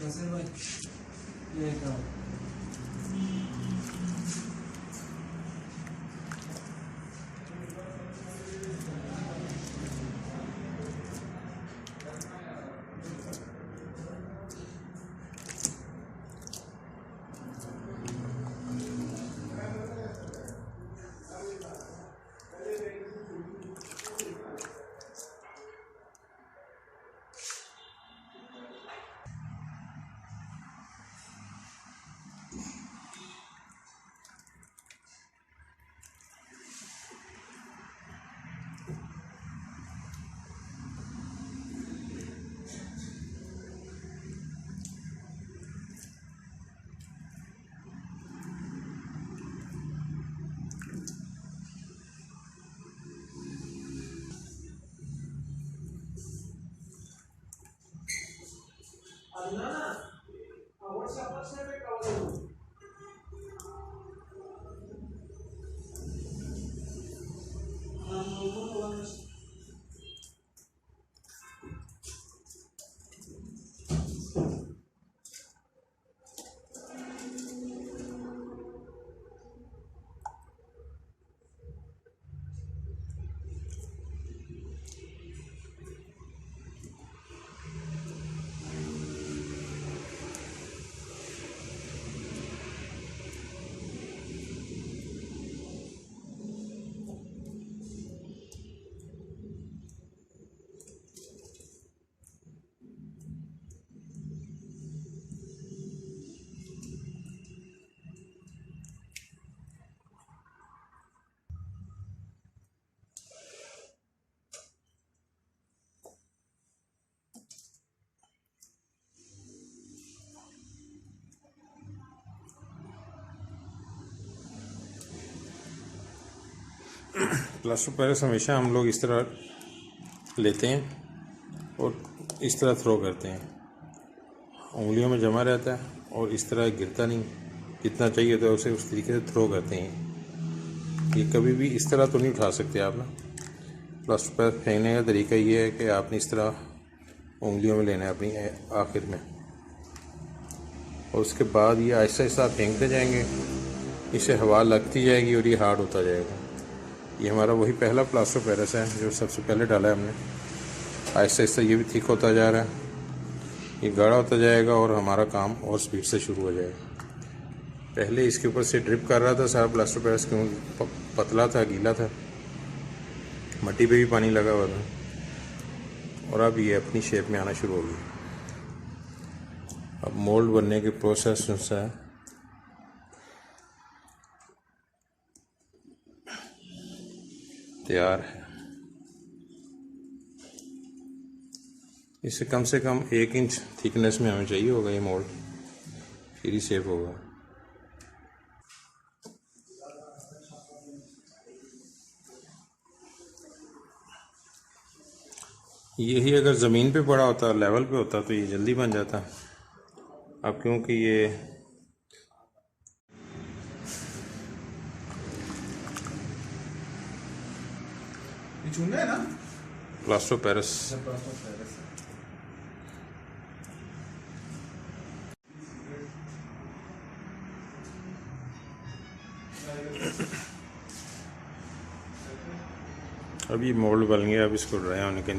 नसीर भाई ये क्या प्लास्टर पेरिस हमेशा हम लोग इस तरह लेते हैं और इस तरह थ्रो करते हैं, उंगलियों में जमा रहता है और इस तरह गिरता नहीं, जितना चाहिए तो उसे उस तरीके से थ्रो करते हैं। ये कभी भी इस तरह तो नहीं उठा सकते आप ना। प्लास्टर पेरिस फेंकने का तरीका ये है कि आपने इस तरह उंगलियों में लेना है अपनी आखिर में, और उसके बाद ये आहिस्ता आहिस्ता फेंकते जाएंगे, इसे हवा लगती जाएगी और ये हार्ड होता जाएगा। ये हमारा वही पहला प्लास्टर पेरिस है जो सबसे पहले डाला है हमने। आहिस्ता आहिस्ता ये भी थिक होता जा रहा है, ये गाढ़ा होता जाएगा और हमारा काम और स्पीड से शुरू हो जाएगा। पहले इसके ऊपर से ड्रिप कर रहा था सारा प्लास्टर पेरिस, क्योंकि पतला था, गीला था, मट्टी पे भी पानी लगा हुआ था, और अब ये अपनी शेप में आना शुरू हो गया। अब मोल्ड बनने के प्रोसेस से तैयार है। इसे कम से कम 1 इंच थिकनेस में हमें चाहिए होगा ये मोल्ड, फिर ही सेफ होगा। यही अगर ज़मीन पे पड़ा होता, लेवल पे होता, तो ये जल्दी बन जाता। अब क्योंकि ये चुना है ना प्लास्टर पेरिस अब ये मोल्ड बन गया। अब इसको ड्राई होने के